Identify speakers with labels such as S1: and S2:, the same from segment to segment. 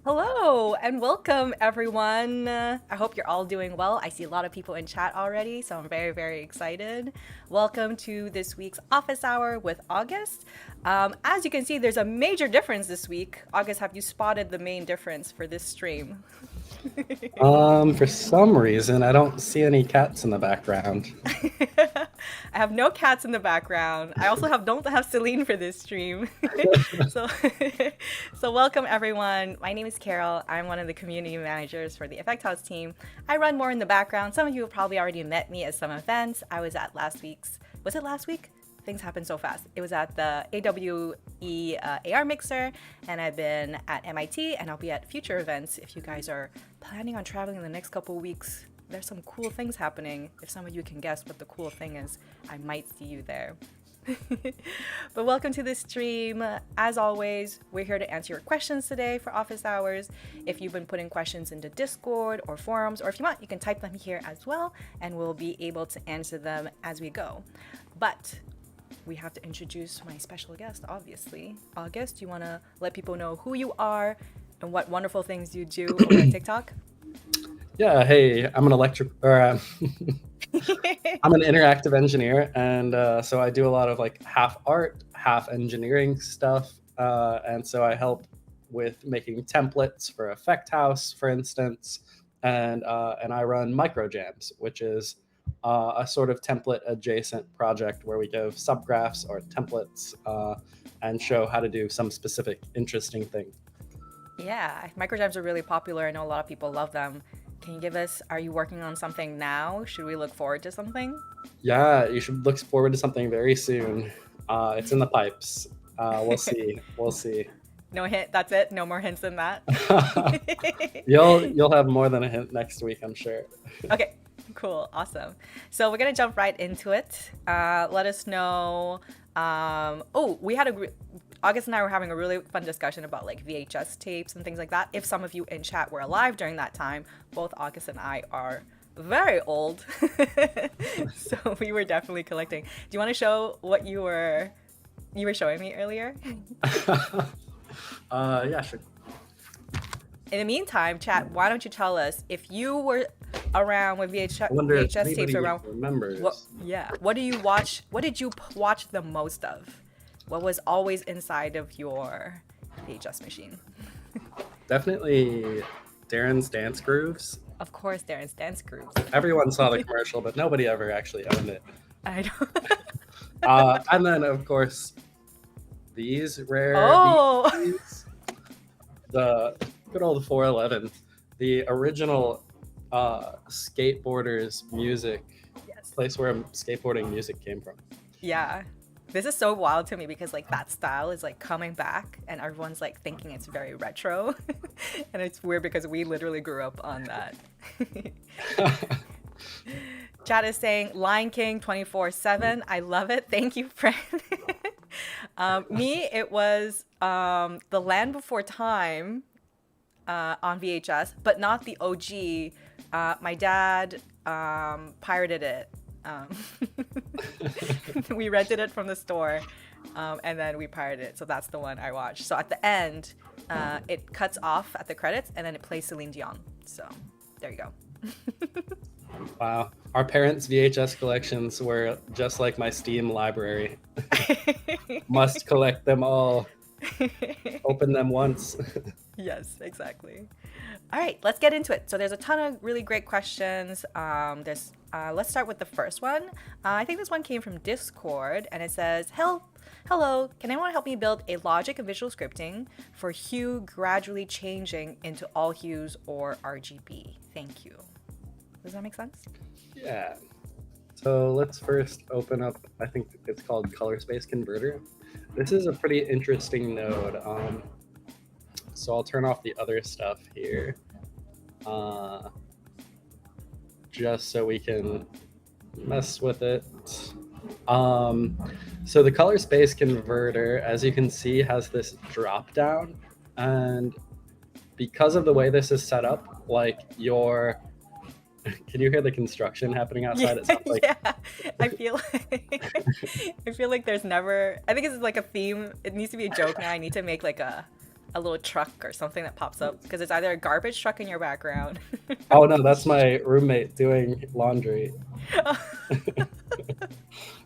S1: Hello and welcome, everyone. I hope you're all doing well. I see a lot of people in chat already, so I'm very, very excited. Welcome to this week's Office Hour with August. As you can see, there's a major difference this week. August, have you spotted the main difference for this stream?
S2: For some reason, I don't see any cats in the background.
S1: I have no cats in the background. I also don't have Celine for this stream. so, so welcome everyone. My name is Carol. I'm one of the community managers for the Effect House team. I run more in the background. Some of you have probably already met me at some events. I was at last week's. Was it last week? Things happen so fast. It was at the AWE AR Mixer, and I've been at MIT, and I'll be at future events if you guys are planning on traveling in the next couple of weeks. There's some cool things happening. If some of you can guess what the cool thing is, I might see you there. But welcome to the stream. As always, we're here to answer your questions today for office hours. If you've been putting questions into Discord or forums, or if you want, you can type them here as well, and we'll be able to answer them as we go. But we have to introduce my special guest, obviously. August, you want to let people know who you are and what wonderful things you do over at TikTok?
S2: Yeah, hey, I'm an I'm an interactive engineer, and so I do a lot of like half art, half engineering stuff, and so I help with making templates for Effect House, for instance, and I run Microjams, which is a sort of template adjacent project where we give subgraphs or templates and show how to do some specific interesting thing.
S1: Yeah, microjams are really popular. I know a lot of people love them. Can you give us, are you working on something now? Should we look forward to something?
S2: Yeah, you should look forward to something very soon. It's in the pipes. We'll see. We'll see.
S1: No hint, that's it? No more hints than that?
S2: You'll have more than a hint next week, I'm sure.
S1: Okay, cool, awesome. So we're gonna jump right into it. Let us know. August and I were having a really fun discussion about like VHS tapes and things like that. If some of you in chat were alive during that time, both August and I are very old. So we were definitely collecting. Do you want to show what you were showing me earlier?
S2: Yeah, sure.
S1: In the meantime, chat, why don't you tell us if you were around when VHS tapes were around?
S2: Remembers.
S1: What do you watch? What did you watch the most of? What was always inside of your VHS machine?
S2: Definitely Darren's Dance Grooves.
S1: Of course, Darren's Dance Grooves.
S2: Everyone saw the commercial, but nobody ever actually owned it.
S1: I don't.
S2: And then, of course, these rare VHS, the good old 411, the original skateboarders music,
S1: Yes.
S2: place where skateboarding music came from.
S1: Yeah. This is so wild to me because like that style is like coming back and everyone's like thinking it's very retro. And it's weird because we literally grew up on that. Chat is saying Lion King 24/7. I love it. Thank you, friend. Me, it was The Land Before Time on VHS, but not the OG. My dad pirated it. We rented it from the store, and then we pirated it. So that's the one I watched. So at the end, it cuts off at the credits, and then it plays Celine Dion. So there you go.
S2: Wow. Our parents' VHS collections were just like my Steam library. Must collect them all. Open them once.
S1: Yes, exactly. All right, let's get into it. So there's a ton of really great questions. Let's start with the first one. I think this one came from Discord, and it says, Hello, can anyone help me build a logic and visual scripting for hue gradually changing into all hues or RGB? Thank you. Does that make sense?
S2: Yeah. So let's first open up, I think it's called Color Space Converter. This is a pretty interesting node. So I'll turn off the other stuff here, just so we can mess with it. So the Color Space Converter, as you can see, has this drop down, and because of the way this is set up, like your can you hear the construction happening outside? It sounds like...
S1: Yeah, I feel like there's never, I think it's like a theme. It needs to be a joke now. I need to make like a a little truck or something that pops up because it's either a garbage truck in your background.
S2: Oh no, that's my roommate doing laundry.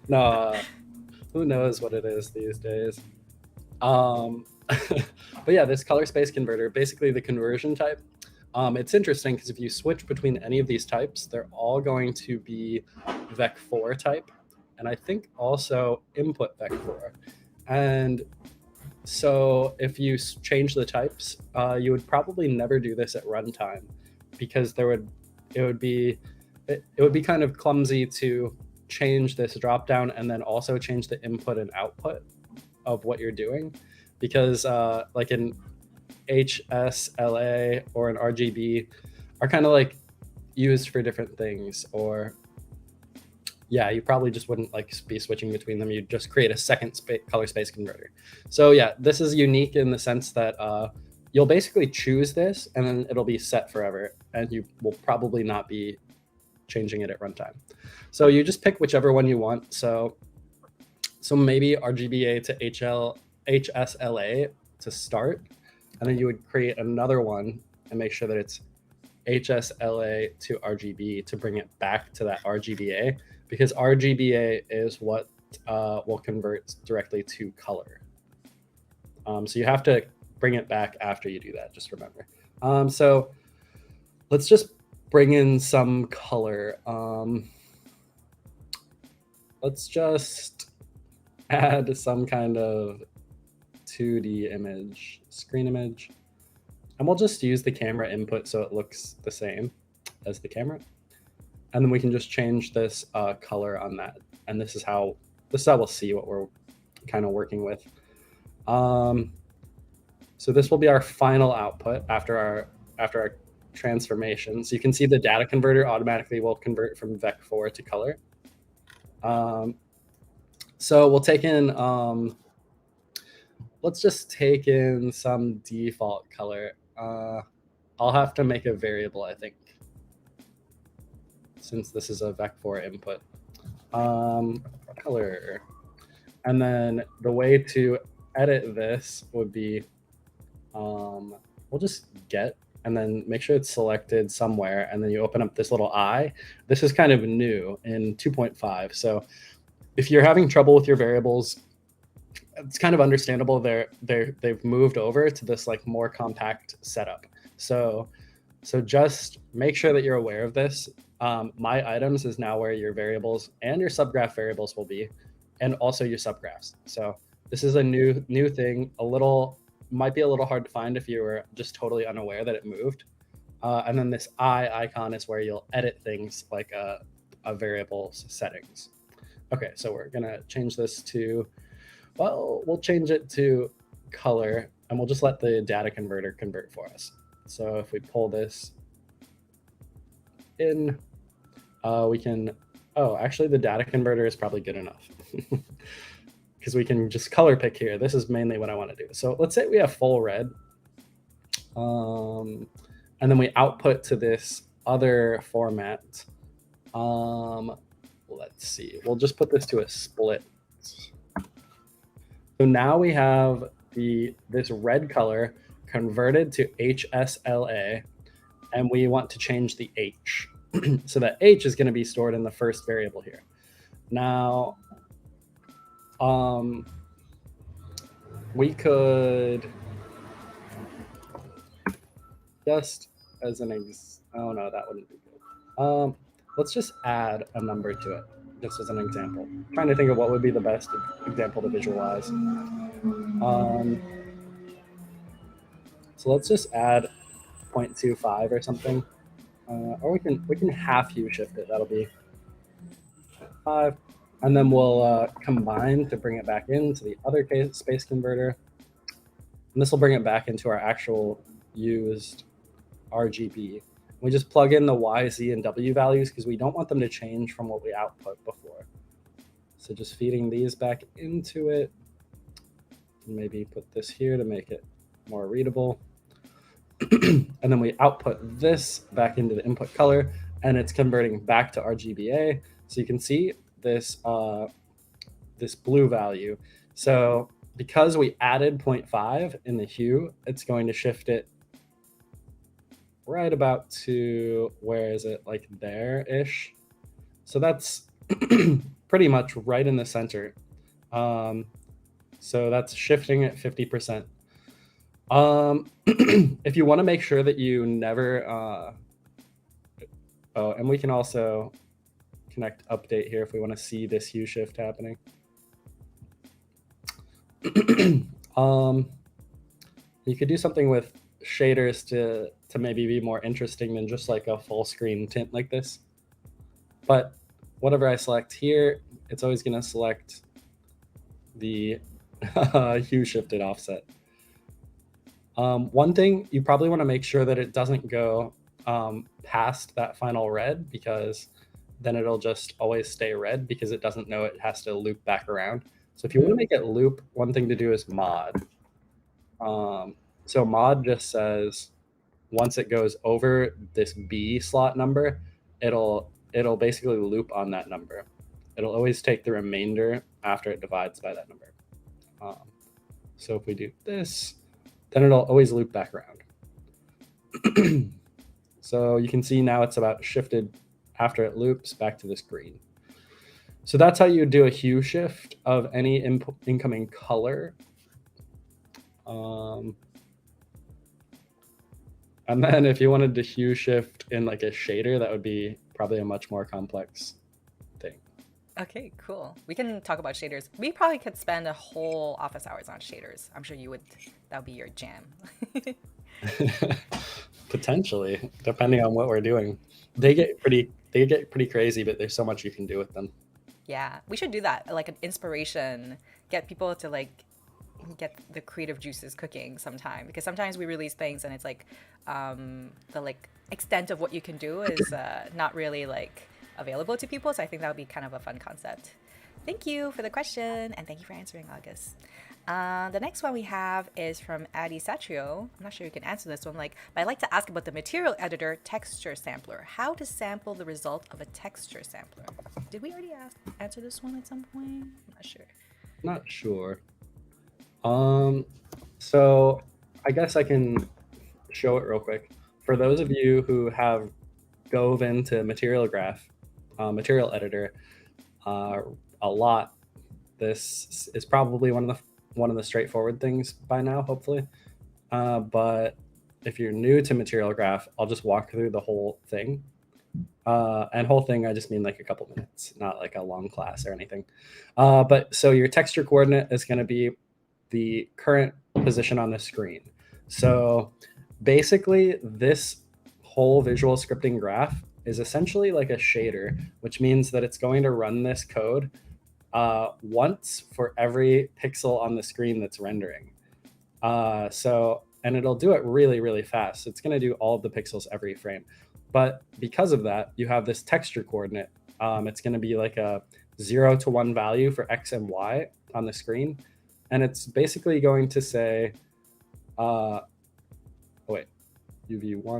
S2: No, who knows what it is these days. But yeah, this color space converter, basically the conversion type. It's interesting because if you switch between any of these types, they're all going to be Vec4 type, and I think also input Vec4. And so if you change the types, you would probably never do this at runtime because it would be kind of clumsy to change this dropdown and then also change the input and output of what you're doing, because like an HSLA or an RGB are kind of like used for different things. Or yeah, you probably just wouldn't like be switching between them. You'd just create a second color space converter. So yeah, this is unique in the sense that you'll basically choose this and then it'll be set forever, and you will probably not be changing it at runtime. So you just pick whichever one you want. So maybe RGBA to HSLA to start, and then you would create another one and make sure that it's HSLA to RGB to bring it back to that RGBA, because RGBA is what will convert directly to color. So you have to bring it back after you do that, just remember. So let's just bring in some color. Let's just add some kind of 2D image, screen image, and we'll just use the camera input so it looks the same as the camera. And then we can just change this color on that. And this is how we'll see what we're kind of working with. So this will be our final output after our transformation. So you can see the data converter automatically will convert from Vec4 to color. So we'll take in, let's just take in some default color. I'll have to make a variable, I think, since this is a Vec4 input. Color. And then the way to edit this would be, we'll just get, and then make sure it's selected somewhere, and then you open up this little eye. This is kind of new in 2.5. So if you're having trouble with your variables, it's kind of understandable. They've moved over to this like more compact setup. So just make sure that you're aware of this. My items is now where your variables and your subgraph variables will be, and also your subgraphs. So this is a new thing. Might be a little hard to find if you were just totally unaware that it moved. And then this eye icon is where you'll edit things like a variable's settings. Okay, so we're gonna change this to, well, we'll change it to color, and we'll just let the data converter convert for us. So if we pull this in, we can, actually the data converter is probably good enough. Because we can just color pick here. This is mainly what I want to do. So let's say we have full red. And then we output to this other format. Let's see. We'll just put this to a split. So now we have this red color converted to HSLA, and we want to change the H. So that H is going to be stored in the first variable here. Now, we could just as an oh no, that wouldn't be good. Let's just add a number to it, just as an example. I'm trying to think of what would be the best example to visualize. So let's just add 0.25 or something, or we can half hue shift it. That'll be 5. And then we'll combine to bring it back into the other space converter. And this will bring it back into our actual used RGB. We just plug in the Y, Z, and W values because we don't want them to change from what we output before. So just feeding these back into it. Maybe put this here to make it more readable. And then we output this back into the input color, and it's converting back to RGBA. So you can see this this blue value. So because we added 0.5 in the hue, it's going to shift it right about to, where is it, like there-ish. So that's pretty much right in the center. So that's shifting at 50%. If you want to make sure that you never, oh, and we can also connect update here if we want to see this hue shift happening. You could do something with shaders to maybe be more interesting than just like a full screen tint like this. But whatever I select here, it's always going to select the hue shifted offset. One thing, you probably want to make sure that it doesn't go past that final red, because then it'll just always stay red because it doesn't know it has to loop back around. So if you want to make it loop, one thing to do is mod. So mod just says once it goes over this B slot number, it'll basically loop on that number. It'll always take the remainder after it divides by that number. So if we do this, then it'll always loop back around. So you can see now it's about shifted after it loops back to this green. So that's how you do a hue shift of any incoming color. And then if you wanted to hue shift in like a shader, that would be probably a much more complex thing.
S1: Okay, cool. We can talk about shaders. We probably could spend a whole office hours on shaders. I'm sure you would. That would be your jam.
S2: Potentially, depending on what we're doing. They get pretty crazy, but there's so much you can do with them.
S1: Yeah, we should do that. Like an inspiration, get people to like get the creative juices cooking sometime, because sometimes we release things and it's like the like extent of what you can do is not really like available to people. So I think that would be kind of a fun concept. Thank you for the question, and thank you for answering, August. The next one we have is from Adi Satrio. I'm not sure you can answer this one. But I'd like to ask about the material editor texture sampler. How to sample the result of a texture sampler. Did we already answer this one at some point? I'm not sure.
S2: Not sure. So I guess I can show it real quick. For those of you who have dove into Material Graph, Material Editor, a lot, this is probably one of the straightforward things by now, hopefully. But if you're new to Material Graph, I'll just walk through the whole thing. And whole thing, I just mean like a couple minutes, not like a long class or anything. But so your texture coordinate is going to be the current position on the screen. So basically, this whole visual scripting graph is essentially like a shader, which means that it's going to run this code once for every pixel on the screen that's rendering. And it'll do it really, really fast. It's going to do all of the pixels every frame. But because of that, you have this texture coordinate. It's going to be like a 0 to 1 value for X and Y on the screen. And it's basically going to say, UV1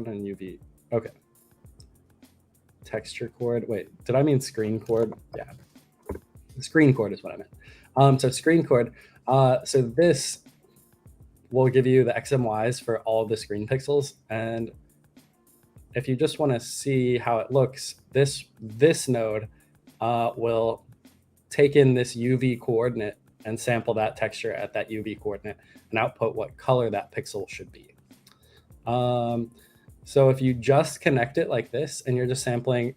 S2: and UV, okay. Texture chord, wait, did I mean screen chord? Yeah, screen chord is what I meant. So screen chord, so this will give you the X and Ys for all of the screen pixels. And if you just want to see how it looks, this node will take in this UV coordinate and sample that texture at that UV coordinate and output what color that pixel should be. So if you just connect it like this and you're just sampling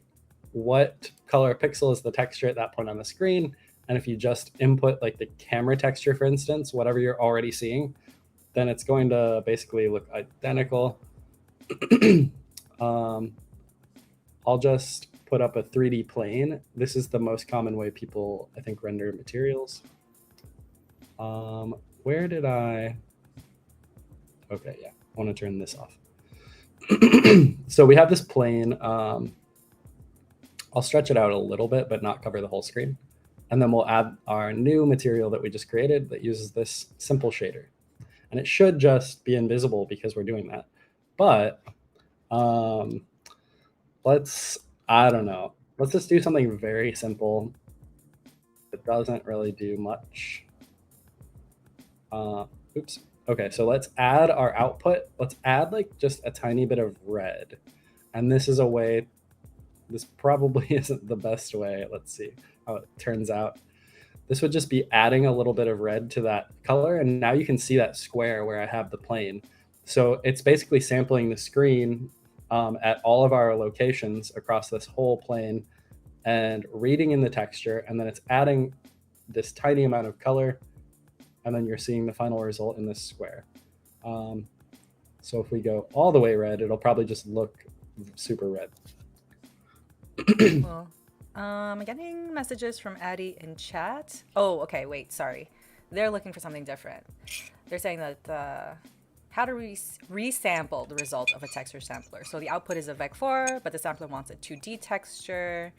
S2: what color pixel is the texture at that point on the screen, and if you just input like the camera texture, for instance, whatever you're already seeing, then it's going to basically look identical. I'll just put up a 3D plane. This is the most common way people, I think, render materials. Where did I? Okay, yeah, I want to turn this off. So we have this plane. I'll stretch it out a little bit, but not cover the whole screen. And then we'll add our new material that we just created that uses this simple shader. And it should just be invisible because we're doing that. But I don't know. Let's just do something very simple. It doesn't really do much. Oops. Okay, so let's add our output. Let's add like just a tiny bit of red. And this is a way, this probably isn't the best way. Let's see how it turns out. This would just be adding a little bit of red to that color. And now you can see that square where I have the plane. So it's basically sampling the screen at all of our locations across this whole plane and reading in the texture. And then it's adding this tiny amount of color. And then you're seeing the final result in this square. So if we go all the way red, it'll probably just look super red.
S1: Well, I'm getting messages from Addie in chat. Oh, okay, wait, sorry. They're looking for something different. They're saying that how to resample the result of a texture sampler. So the output is a VEC4, but the sampler wants a 2D texture.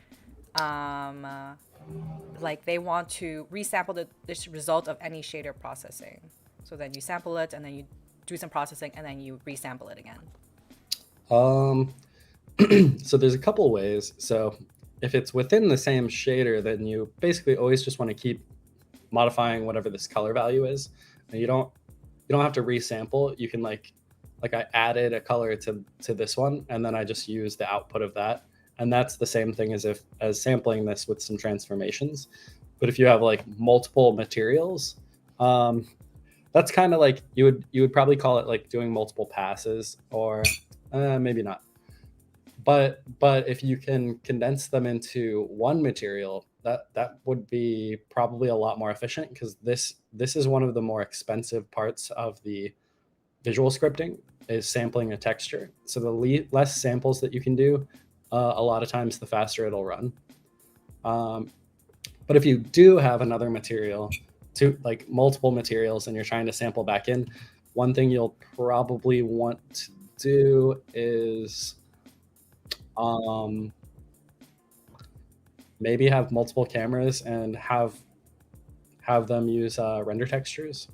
S1: Like they want to resample this result of any shader processing. So then you sample it, and then you do some processing, and then you resample it again.
S2: So there's a couple ways. So if it's within the same shader, then you basically always just want to keep modifying whatever this color value is. And you don't have to resample. You can like I added a color to this one, and then I just use the output of that. And that's the same thing as sampling this with some transformations. But if you have like multiple materials, that's kind of like you would probably call it like doing multiple passes, or maybe not. But if you can condense them into one material, that would be probably a lot more efficient, because this is one of the more expensive parts of the visual scripting, is sampling a texture. So the less samples that you can do, a lot of times the faster it'll run. But if you do have another material, to like multiple materials, and you're trying to sample back in, one thing you'll probably want to do is maybe have multiple cameras and have them use render textures.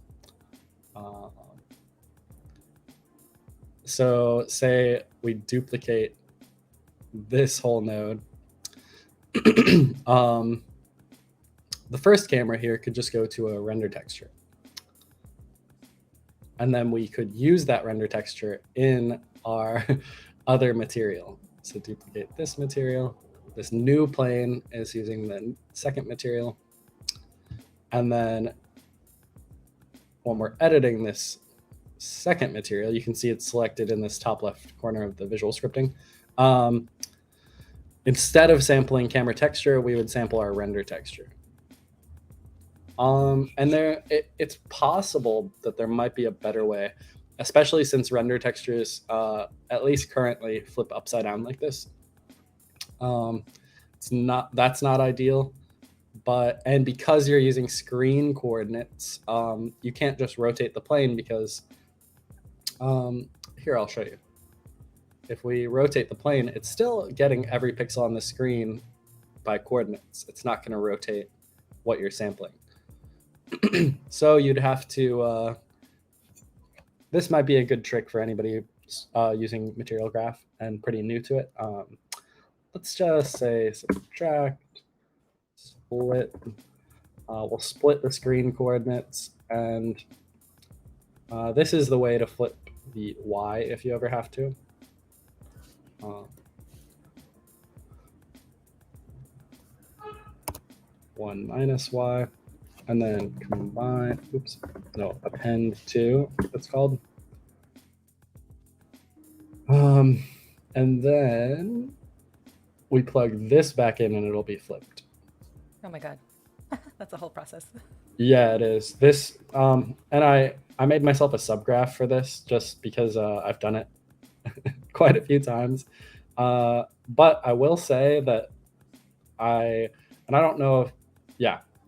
S2: So say we duplicate this whole node. The first camera here could just go to a render texture. And then we could use that render texture in our other material. So duplicate this material. This new plane is using the second material. And then when we're editing this second material, you can see it's selected in this top left corner of the visual scripting. Instead of sampling camera texture, we would sample our render texture. And it's possible that there might be a better way, especially since render textures, at least currently, flip upside down like this. That's not ideal, and because you're using screen coordinates, you can't just rotate the plane, because here, I'll show you. If we rotate the plane, it's still getting every pixel on the screen by coordinates. It's not going to rotate what you're sampling. So you'd have to, this might be a good trick for anybody using Material Graph and pretty new to it. Let's just say subtract, split. We'll split the screen coordinates, and this is the way to flip the Y if you ever have to. 1 minus Y, and then combine, append to, it's called. And then we plug this back in, and it'll be flipped.
S1: Oh my God. That's a whole process.
S2: Yeah, it is. This, and I made myself a subgraph for this just because I've done it quite a few times. But I will say that I don't know if,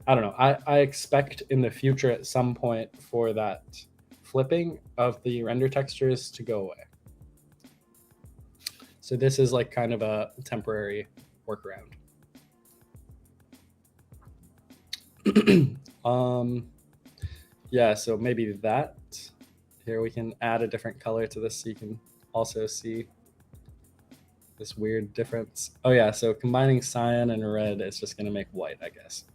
S2: I don't know. I expect in the future at some point for that flipping of the render textures to go away. So this is like kind of a temporary workaround. Yeah, so maybe that. Here we can add a different color to this so you can also see this weird difference. Oh yeah, so combining cyan and red is just going to make white, I guess.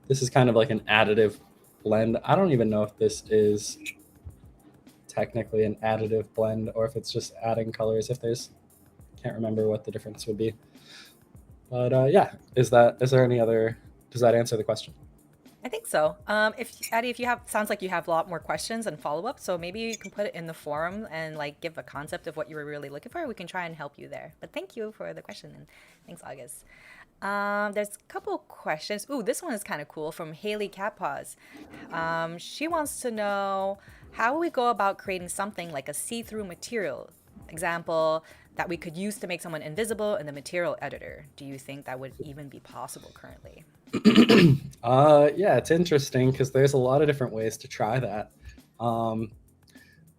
S2: this is kind of like an additive blend. I don't even know if this is technically an additive blend or if it's just adding colors. If there's, can't remember what the difference would be. But yeah, is there any other? Does that answer the question?
S1: I think so. If Addie, if you have, sounds like you have a lot more questions and follow up, so maybe you can put it in the forum and like give a concept of what you were really looking for. We can try and help you there. But thank you for the question and thanks, August. There's a couple questions. Ooh, this one is kind of cool from Haley Catpaws. She wants to know how we go about creating something like a see-through material. Example that we could use to make someone invisible in the material editor. Do you think that would even be possible currently?
S2: Yeah, it's interesting because there's a lot of different ways to try that. Um,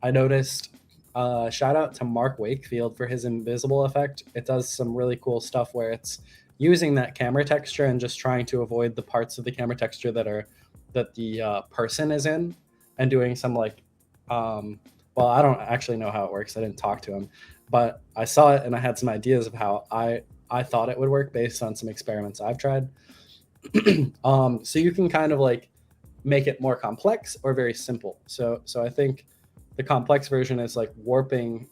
S2: I noticed. Shout out to Mark Wakefield for his invisible effect. It does some really cool stuff where it's using that camera texture and just trying to avoid the parts of the camera texture that the person is in, and doing some like, well, I don't actually know how it works. I didn't talk to him, but I saw it and I had some ideas of how I thought it would work based on some experiments I've tried. So you can kind of like make it more complex or very simple. So I think the complex version is like warping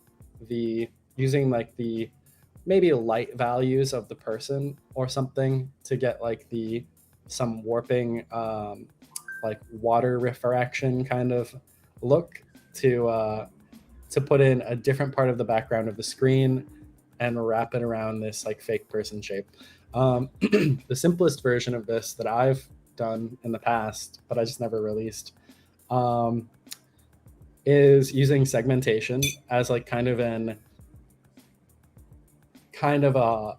S2: the using like the maybe light values of the person or something to get like the some warping like water refraction kind of look to put in a different part of the background of the screen and wrap it around this like fake person shape. The simplest version of this that I've done in the past, but I just never released, um, is using segmentation as like kind of a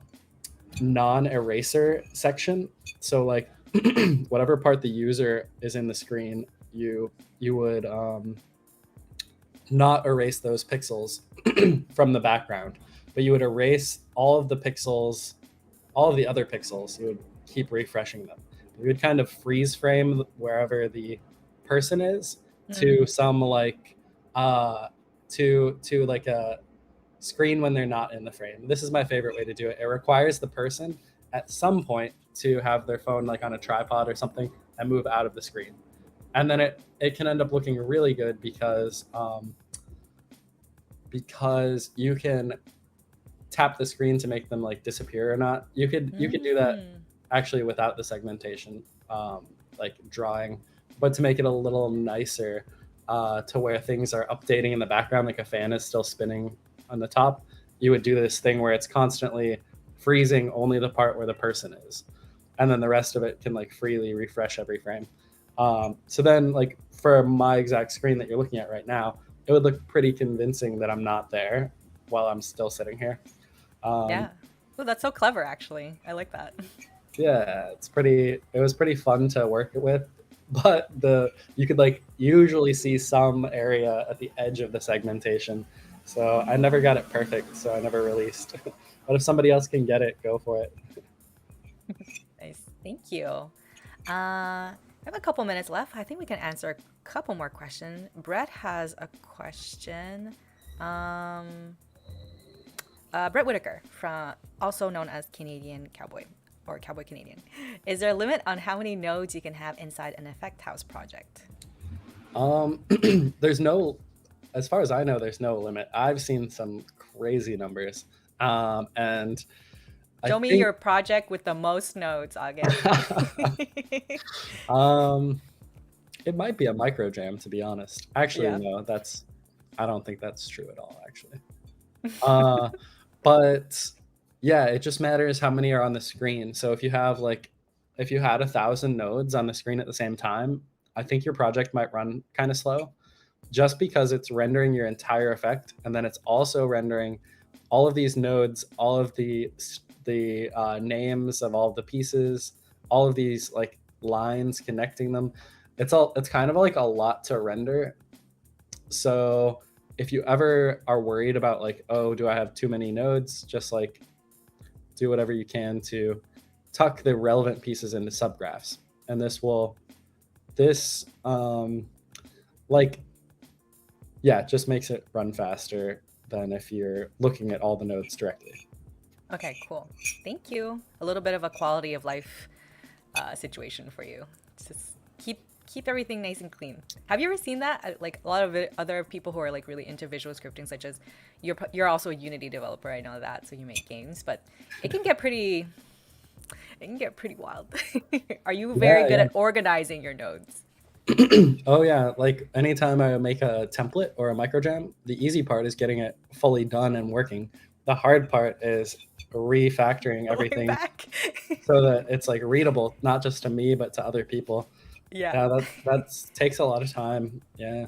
S2: non-eraser section. So like whatever part the user is in the screen, you would not erase those pixels from the background, but you would erase all of the pixels, all of the other pixels. You would keep refreshing them. You would kind of freeze frame wherever the person is to some like to like a screen when they're not in the frame. This is my favorite way to do it. It requires the person at some point to have their phone like on a tripod or something and move out of the screen. And then it can end up looking really good because you can tap the screen to make them like disappear or not. You could do that actually without the segmentation, like drawing, but to make it a little nicer, to where things are updating in the background, like a fan is still spinning on the top, you would do this thing where it's constantly freezing only the part where the person is, and then the rest of it can like freely refresh every frame. So then, like for my exact screen that you're looking at right now, it would look pretty convincing that I'm not there while I'm still sitting here.
S1: Yeah. Oh, that's so clever, actually. I like that.
S2: Yeah, it was pretty fun to work with, but the you could like usually see some area at the edge of the segmentation. So I never got it perfect, so I never released. But if somebody else can get it, go for it.
S1: Nice. Thank you. I have a couple minutes left. I think we can answer a couple more questions. Brett has a question. Brett Whitaker, from also known as Canadian Cowboy or Cowboy Canadian. Is there a limit on how many nodes you can have inside an effect house project?
S2: Um, there's no, as far as I know, there's no limit. I've seen some crazy numbers, and I
S1: Show me
S2: think
S1: your project with the most nodes, August.
S2: um, it might be a micro jam, to be honest. Actually,
S1: Yeah.
S2: no, I don't think that's true at all. Actually, uh, but yeah, it just matters how many are on the screen. So if you had 1,000 nodes on the screen at the same time, I think your project might run kind of slow, just because it's rendering your entire effect, and then it's also rendering all of these nodes, all of the names of all of the pieces, all of these like lines connecting them. It's kind of like a lot to render. So if you ever are worried about like, oh, do I have too many nodes, just like do whatever you can to tuck the relevant pieces into subgraphs, and this like yeah, it just makes it run faster than if you're looking at all the nodes directly.
S1: Okay, cool. Thank you. A little bit of a quality of life situation for you Just keep everything nice and clean. Have you ever seen that? Like a lot of other people who are like really into visual scripting, such as you're also a Unity developer. I know that, so you make games, but it can get pretty wild. Are you very
S2: Yeah,
S1: good
S2: yeah.
S1: at organizing your nodes?
S2: Oh yeah, like anytime I make a template or a microjam, the easy part is getting it fully done and working. The hard part is refactoring
S1: Going
S2: everything
S1: back.
S2: so that it's like readable, not just to me but to other people.
S1: Yeah.
S2: Yeah, that takes a lot of time. Yeah.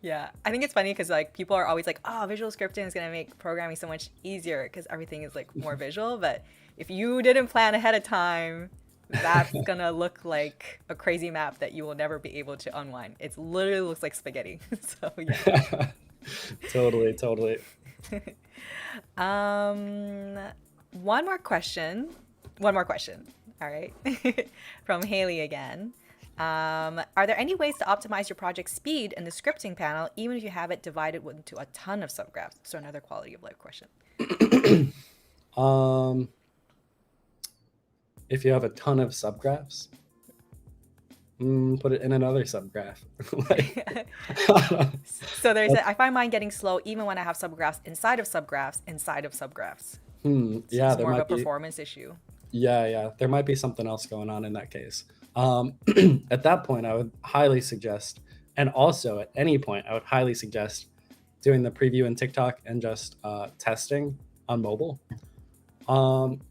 S1: Yeah, I think it's funny because like people are always like, "Oh, visual scripting is gonna make programming so much easier because everything is like more visual." But if you didn't plan ahead of time, that's gonna look like a crazy map that you will never be able to unwind. It literally looks like spaghetti. So yeah.
S2: Totally, totally.
S1: Um, one more question. One more question. All right. From Haley again. Are there any ways to optimize your project speed in the scripting panel, even if you have it divided into a ton of subgraphs? So another quality of life question.
S2: um, if you have a ton of subgraphs, put it in another subgraph. Like,
S1: So I find mine getting slow even when I have subgraphs inside of subgraphs inside of subgraphs. It's
S2: yeah,
S1: just
S2: there
S1: more of a
S2: might be.
S1: performance issue.
S2: Yeah, there might be something else going on in that case. At that point, I would highly suggest, and also at any point, I would highly suggest doing the preview in TikTok and just testing on mobile. Um,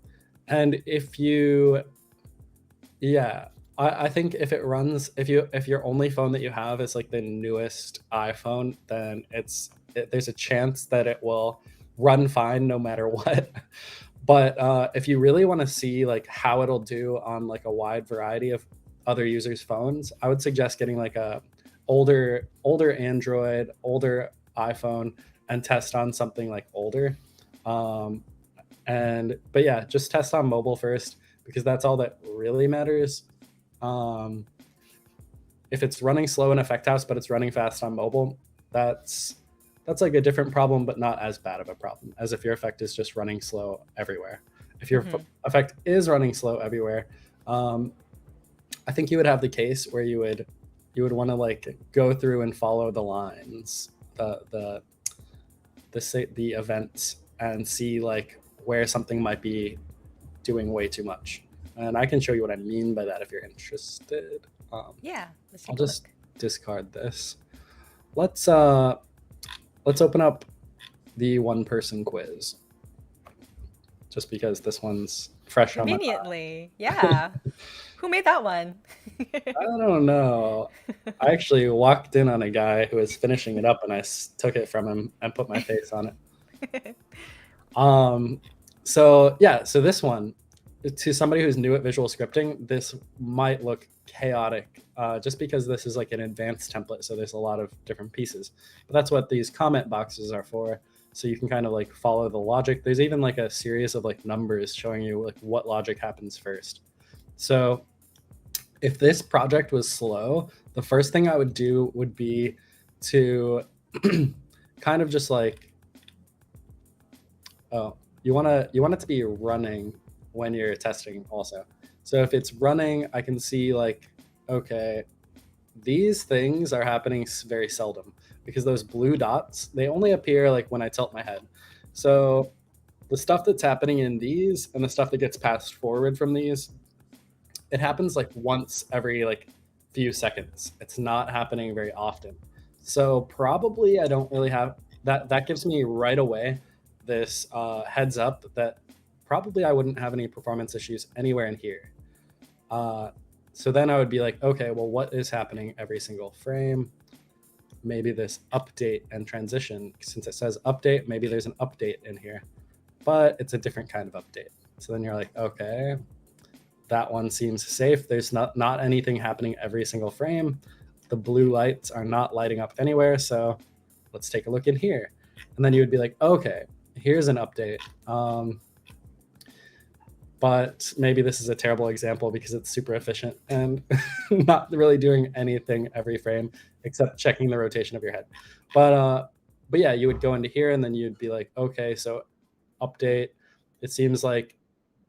S2: and if you, yeah, I think if it runs, if your only phone that you have is like the newest iPhone, then there's a chance that it will run fine no matter what. But if you really want to see like how it'll do on like a wide variety of other users' phones, I would suggest getting like a older Android, older iPhone, and test on something like older. Um, but yeah, just test on mobile first because that's all that really matters. Um, if it's running slow in Effect House but it's running fast on mobile, that's like a different problem, but not as bad of a problem as if your effect is just running slow everywhere. If your effect is running slow everywhere, I think you would have the case where you would want to like go through and follow the lines, the events, and see like where something might be doing way too much. And I can show you what I mean by that if you're interested.
S1: Yeah, let's take
S2: I'll
S1: a
S2: just
S1: look.
S2: discard this. Let's open up the one-person quiz, just because this one's fresh on my mind.
S1: Conveniently, yeah. Who made that one?
S2: I don't know. I actually walked in on a guy who was finishing it up, and I took it from him and put my face on it. So this one, to somebody who's new at visual scripting, this might look chaotic, just because this is like an advanced template, so there's a lot of different pieces. But that's what these comment boxes are for, so you can kind of like follow the logic. There's even like a series of like numbers showing you like what logic happens first. So if this project was slow, the first thing I would do would be to kind of just like, you want it to be running when you're testing also. So if it's running, I can see like, okay, these things are happening very seldom because those blue dots, they only appear like when I tilt my head. So the stuff that's happening in these and the stuff that gets passed forward from these, it happens like once every like few seconds. It's not happening very often. So probably I don't really have that. That gives me right away this heads up that probably I wouldn't have any performance issues anywhere in here. So then I would be like, okay, well, what is happening every single frame? Maybe this update and transition, since it says update, maybe there's an update in here, but it's a different kind of update. So then you're like, okay, that one seems safe. There's not anything happening every single frame. The blue lights are not lighting up anywhere. So let's take a look in here. And then you would be like, okay, here's an update. But maybe this is a terrible example because it's super efficient and not really doing anything every frame except checking the rotation of your head. But yeah, you would go into here and then you'd be like, okay, so update. It seems like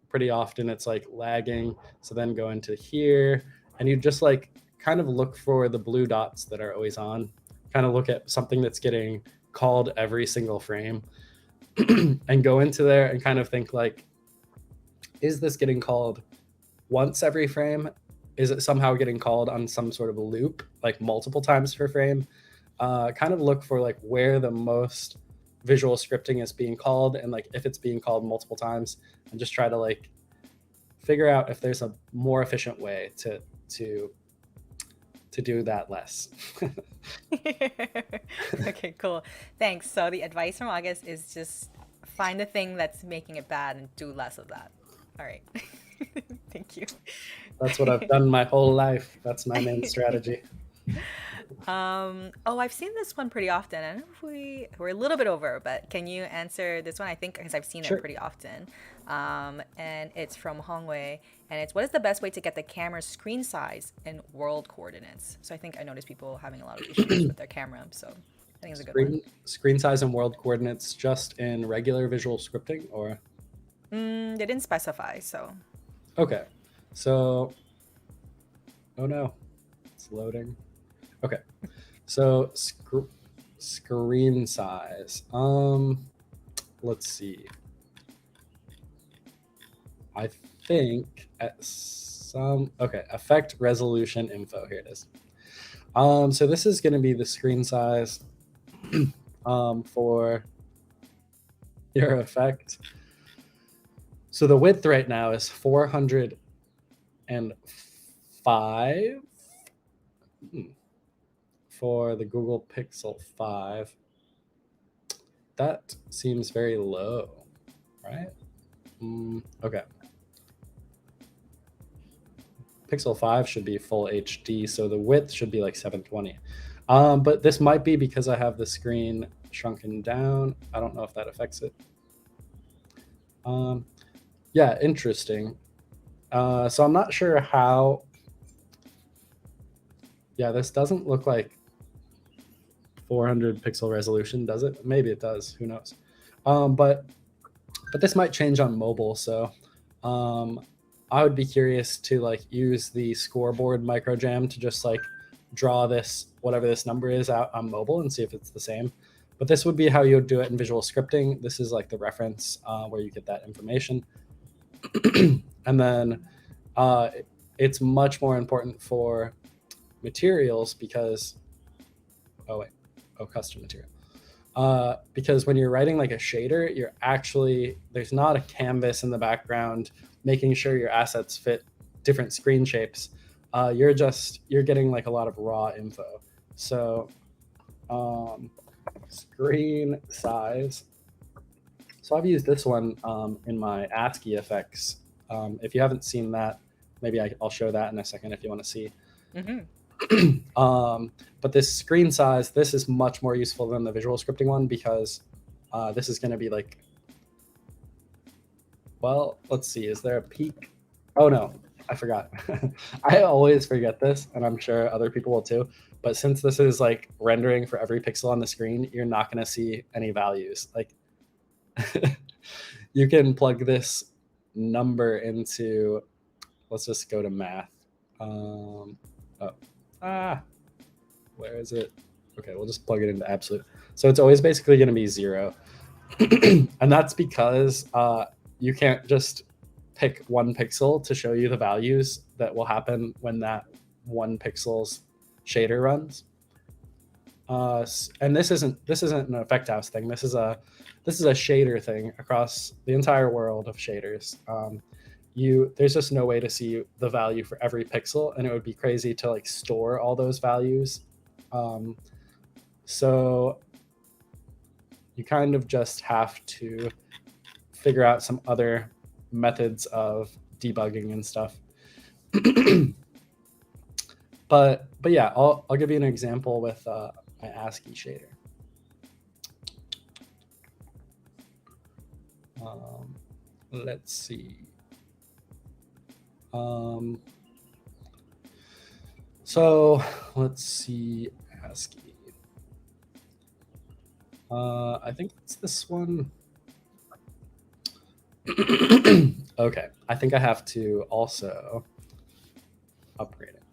S2: pretty often it's like lagging. So then go into here and you just like kind of look for the blue dots that are always on, kind of look at something that's getting called every single frame and go into there and kind of think like, is this getting called once every frame? Is it somehow getting called on some sort of a loop, like multiple times per frame? Kind of look for like where the most visual scripting is being called, and like if it's being called multiple times, and just try to like figure out if there's a more efficient way to do that less.
S1: Okay, cool. Thanks. So the advice from August is just find the thing that's making it bad and do less of that. All right. Thank you.
S2: That's what I've done my whole life. That's my main strategy.
S1: Oh, I've seen this one pretty often. I don't know if we're a little bit over, but can you answer this one? I think because I've seen
S2: Sure.
S1: it pretty often. And it's from Hongwei, and it's what is the best way to get the camera's screen size in world coordinates? So I think I noticed people having a lot of issues with their camera, so I think it's a good one.
S2: Screen size and world coordinates just in regular visual scripting, or
S1: They didn't specify, so
S2: okay. So, oh no, it's loading. Okay, so screen size. Let's see. I think at some effect resolution info. Here it is. So this is going to be the screen size for your effect. So the width right now is 405 for the Google Pixel 5. That seems very low, right? Okay. Pixel 5 should be full HD, so the width should be like 720. But this might be because I have the screen shrunken down. I don't know if that affects it. Yeah, interesting. So I'm not sure how. Yeah, this doesn't look like 400 pixel resolution, does it? Maybe it does. Who knows? But this might change on mobile. So I would be curious to like use the scoreboard microjam to just like draw this, whatever this number is, out on mobile and see if it's the same. But this would be how you would do it in visual scripting. This is like the reference where you get that information. And then it's much more important for materials because, custom material. Because when you're writing like a shader, you're actually, there's not a canvas in the background making sure your assets fit different screen shapes. You're getting like a lot of raw info. So screen size. So I've used this one in my ASCII effects. If you haven't seen that, maybe I'll show that in a second if you want to see. But this screen size, this is much more useful than the visual scripting one because this is going to be like, well, let's see, is there a peak? Oh no, I forgot. I always forget this, and I'm sure other people will too. But since this is like rendering for every pixel on the screen, you're not going to see any values. Like you can plug this number into, let's just go to math. Where is it? Okay, we'll just plug it into absolute. So it's always basically going to be 0. And that's because you can't just pick one pixel to show you the values that will happen when that one pixel's shader runs. And this isn't an effect house thing. This is a shader thing across the entire world of shaders. There's just no way to see the value for every pixel, and it would be crazy to like store all those values. So you kind of just have to figure out some other methods of debugging and stuff. But yeah, I'll give you an example with my ASCII shader. Let's see. So let's see ASCII. I think it's this one. Okay, I think I have to also upgrade it.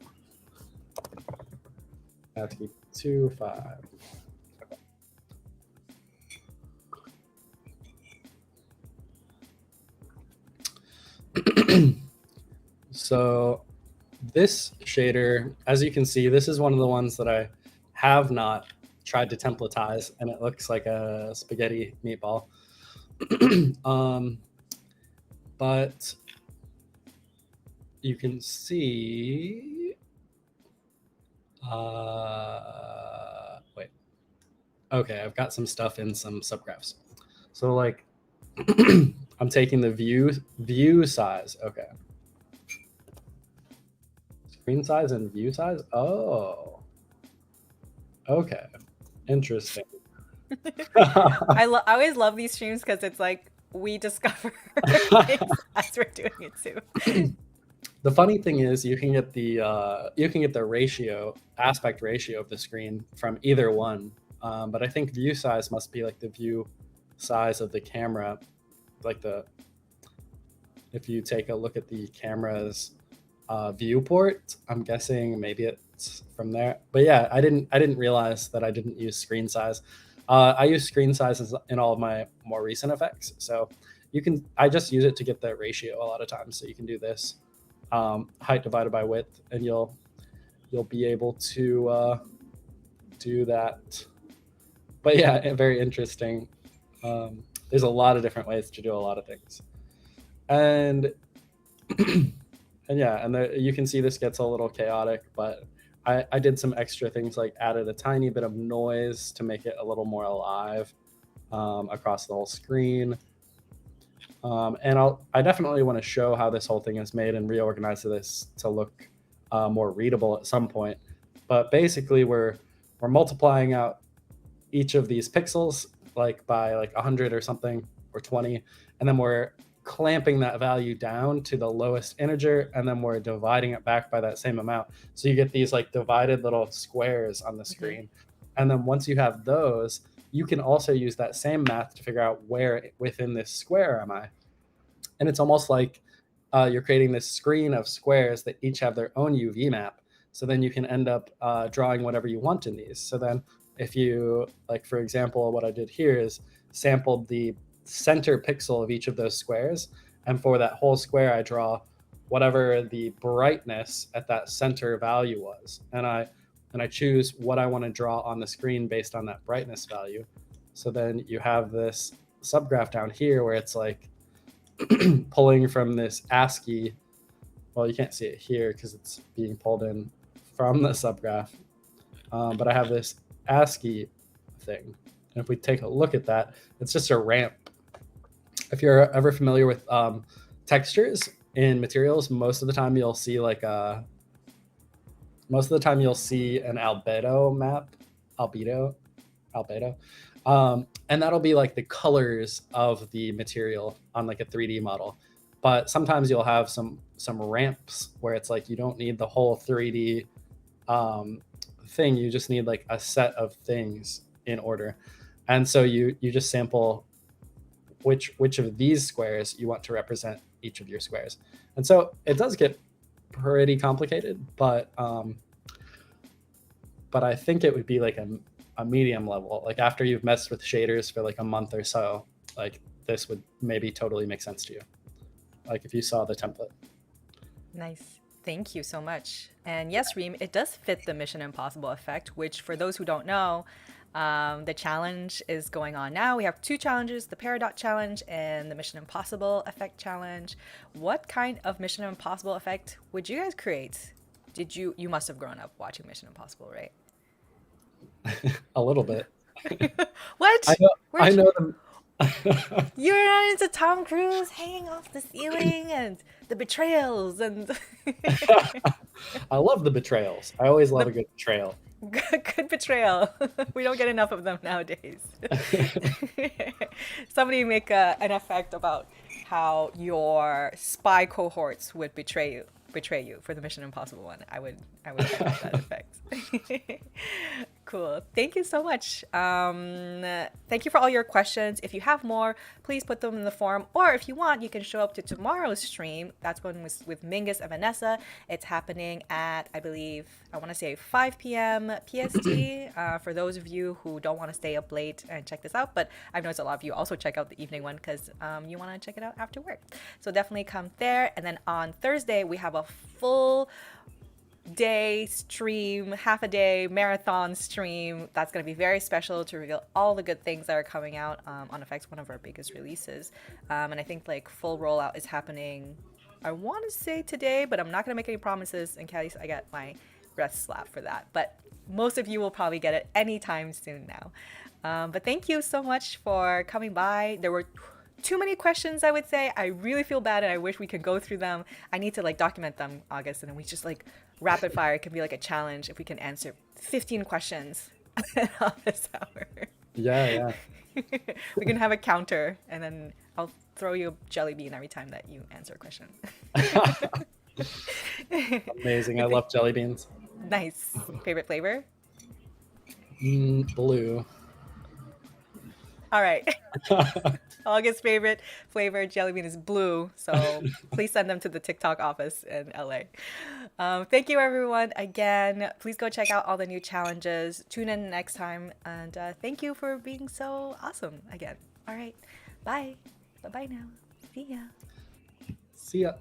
S2: ASCII 2.5. Okay. So this shader, as you can see, this is one of the ones that I have not tried to templatize, and it looks like a spaghetti meatball. But you can see, wait, okay, I've got some stuff in some subgraphs. So like, I'm taking the view size. Okay. Screen size and view size. Oh, okay. Interesting.
S1: I always love these streams because it's like we discover things as we're doing it too.
S2: The funny thing is, you can get the aspect ratio of the screen from either one, but I think view size must be like the view size of the camera, like if you take a look at the camera's viewport, I'm guessing maybe it's from there. But yeah, I didn't realize that I didn't use screen size. I use screen sizes in all of my more recent effects, so I just use it to get the ratio a lot of times. So you can do this height divided by width, and you'll be able to do that. But yeah, very interesting. There's a lot of different ways to do a lot of things, and and yeah, and you can see this gets a little chaotic, but I did some extra things, like added a tiny bit of noise to make it a little more alive across the whole screen. And I definitely want to show how this whole thing is made and reorganize this to look more readable at some point. But basically, we're multiplying out each of these pixels like by like 100 or something, or 20, and then we're clamping that value down to the lowest integer, and then we're dividing it back by that same amount. So you get these like divided little squares on the screen. And then once you have those, you can also use that same math to figure out where within this square am I. And it's almost like you're creating this screen of squares that each have their own UV map. So then you can end up drawing whatever you want in these. So then if you, like, for example, what I did here is sampled the center pixel of each of those squares, and for that whole square I draw whatever the brightness at that center value was, and I choose what I want to draw on the screen based on that brightness value. So then you have this subgraph down here where it's like pulling from this ASCII. Well, you can't see it here because it's being pulled in from the subgraph, but I have this ASCII thing, and if we take a look at that, it's just a ramp. If you're ever familiar with textures in materials, most of the time you'll see like an albedo map, and that'll be like the colors of the material on like a 3D model. But sometimes you'll have some ramps where it's like you don't need the whole 3D thing, you just need like a set of things in order, and so you just sample which of these squares you want to represent each of your squares. And so it does get pretty complicated, but I think it would be like a medium level. Like after you've messed with shaders for like a month or so, like this would maybe totally make sense to you, like if you saw the template.
S1: Nice. Thank you so much. And yes, Reem, it does fit the Mission Impossible effect, which for those who don't know, the challenge is going on now. We have 2 challenges, the Peridot challenge and the Mission Impossible effect challenge. What kind of Mission Impossible effect would you guys create? You must have grown up watching Mission Impossible, right?
S2: A little bit.
S1: What?
S2: I know them.
S1: You're not into Tom Cruise hanging off the ceiling and the betrayals and
S2: I love the betrayals. I always love a good betrayal.
S1: Good betrayal. We don't get enough of them nowadays. Somebody make an effect about how your spy cohorts would betray you for the Mission Impossible one. I would like that effect. Cool. Thank you so much. Thank you for all your questions. If you have more, please put them in the forum. Or if you want, you can show up to tomorrow's stream. That's one with Mingus and Vanessa. It's happening at, I believe, I want to say 5 p.m. PST. For those of you who don't want to stay up late and check this out, but I've noticed a lot of you also check out the evening one because you want to check it out after work. So definitely come there. And then on Thursday, we have a full day stream, half a day marathon stream. That's going to be very special to reveal all the good things that are coming out on Effects, one of our biggest releases. And I think like full rollout is happening, I want to say today, but I'm not going to make any promises in case I get my breath slapped for that. But most of you will probably get it anytime soon now. But thank you so much for coming by. There were too many questions, I would say. I really feel bad and I wish we could go through them. I need to like document them, August, and then we just like rapid fire. It can be like a challenge if we can answer 15 questions in this hour.
S2: Yeah.
S1: We can have a counter and then I'll throw you a jelly bean every time that you answer a question.
S2: Amazing. I love jelly beans.
S1: Nice. Favorite flavor?
S2: Blue.
S1: All right. August's favorite flavor jelly bean is blue, so please send them to the TikTok office in LA. Thank you, everyone. Again, please go check out all the new challenges. Tune in next time, and thank you for being so awesome again. All right. Bye. Bye-bye now. See ya.
S2: See ya.